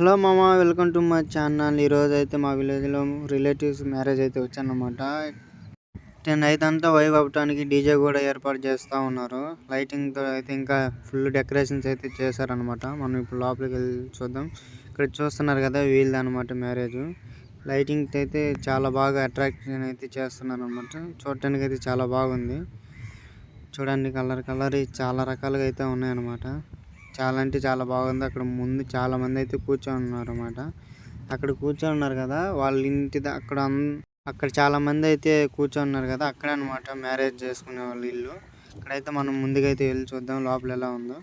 Hello మామ, welcome to my channel. ఈరోజు అయితే మా విలేజ్లో రిలేటివ్స్ మ్యారేజ్ అయితే వచ్చానమాట. 10 అయితే అంతా వైబ్ అవ్వడానికి డీజే కూడా ఏర్పాటు చేస్తూ ఉన్నారు. లైటింగ్తో అయితే ఇంకా ఫుల్ డెకరేషన్స్ అయితే చేశారనమాట. మనం ఇప్పుడు లోపలికి వెళ్ళి చూద్దాం. ఇక్కడ చూస్తున్నారు కదా, వీళ్ళది అనమాట మ్యారేజ్. లైటింగ్ అయితే చాలా బాగా అట్రాక్షన్ అయితే చేస్తున్నారు అనమాట. చూడటానికి అయితే చాలా బాగుంది. చూడండి, కలర్ చాలా రకాలుగా అయితే ఉన్నాయన్నమాట. చాలా అంటే చాలా బాగుంది. అక్కడ ముందు చాలా మంది అయితే కూర్చొని ఉన్నారు అన్నమాట. అక్కడ కూర్చొని ఉన్నారు కదా, వాళ్ళ ఇంటి అక్కడ చాలా మంది అయితే కూర్చొని ఉన్నారు కదా, అక్కడే అనమాట మ్యారేజ్ చేసుకునే వాళ్ళ ఇల్లు. ఇక్కడైతే మనం ముందుగా అయితే వెళ్ళి చూద్దాం లోపల ఎలా ఉందో.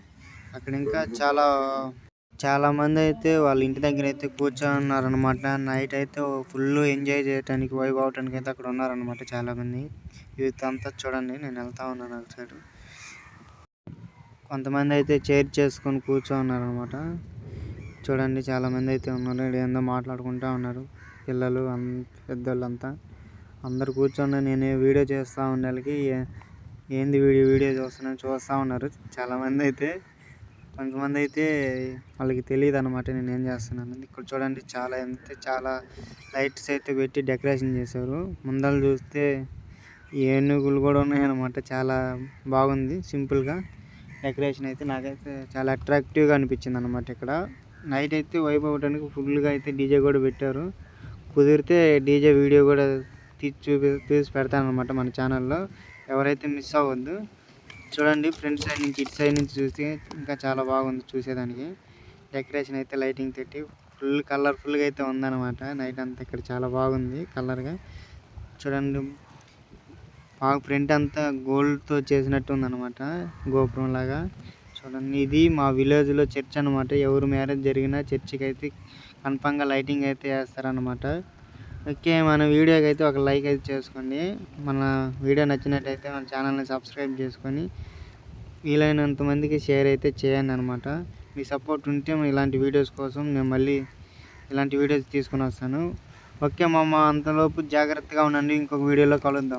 అక్కడ ఇంకా చాలా మంది అయితే వాళ్ళ ఇంటి దగ్గర అయితే కూర్చొని ఉన్నారనమాట. నైట్ అయితే ఫుల్ ఎంజాయ్ చేయడానికి, వైబ్ అవడానికి అయితే అక్కడ ఉన్నారనమాట చాలా మంది. యూత్ అంతా చూడండి, నేను వెళ్తా ఉన్నాను అటు సైడ్. కొంతమంది అయితే చైర్ చేసుకొని కూర్చొని ఉన్నారనమాట. చూడండి, చాలా మంది అయితే ఉన్నారు. ఇక్కడ ఏందో మాట్లాడుకుంటూ ఉన్నారు పిల్లలు, పెద్దోళ్ళంతా. అందరు కూర్చొని నేను వీడియో చేస్తూ ఉండాలికి ఏంది వీడియో చూస్తూ ఉన్నారు చాలామంది అయితే. కొంతమంది అయితే వాళ్ళకి తెలియదు అనమాట నేను ఏం చేస్తున్నాను. ఇక్కడ చూడండి, చాలా లైట్స్ అయితే పెట్టి డెకరేషన్ చేశారు. ముందర చూస్తే ఏనుగులు కూడా ఉన్నాయన్నమాట. చాలా బాగుంది సింపుల్గా డెకరేషన్ అయితే. నాకైతే చాలా అట్రాక్టివ్గా అనిపించింది అనమాట. ఇక్కడ నైట్ అయితే వైబ్ అవ్వడానికి ఫుల్గా అయితే డీజే కూడా పెట్టారు. కుదిరితే డీజే వీడియో కూడా తీసి పెడతాను అనమాట మన ఛానల్లో. ఎవరైతే మిస్ అవ్వద్దు. చూడండి, ఫ్రంట్ సైడ్ నుంచి ఇటు సైడ్ నుంచి చూస్తే ఇంకా చాలా బాగుంది చూసేదానికి. డెకరేషన్ అయితే లైటింగ్ పెట్టి ఫుల్ కలర్ఫుల్గా అయితే ఉందన్నమాట. నైట్ అంతా ఇక్కడ చాలా బాగుంది కలర్గా. చూడండి, బాగా ఫ్రంట్ అంతా గోల్డ్తో చేసినట్టు ఉందన్నమాట, గోపురం లాగా. చూడండి, ఇది మా విలేజ్లో చర్చ్ అనమాట. ఎవరు మ్యారేజ్ జరిగినా చర్చికి అయితే కన్ఫామ్గా లైటింగ్ అయితే వేస్తారనమాట. ఓకే, మన వీడియోకి అయితే ఒక లైక్ అయితే చేసుకోండి. మన వీడియో నచ్చినట్టయితే మన ఛానల్ని సబ్స్క్రైబ్ చేసుకొని వీలైనంత మందికి షేర్ అయితే చేయండి అనమాట. మీ సపోర్ట్ ఉంటే ఇలాంటి వీడియోస్ కోసం నేను మళ్ళీ ఇలాంటి వీడియోస్ తీసుకొని వస్తాను. ఓకే మామ, అంతలోపు జాగ్రత్తగా ఉండండి. ఇంకొక వీడియోలో కలుద్దాం.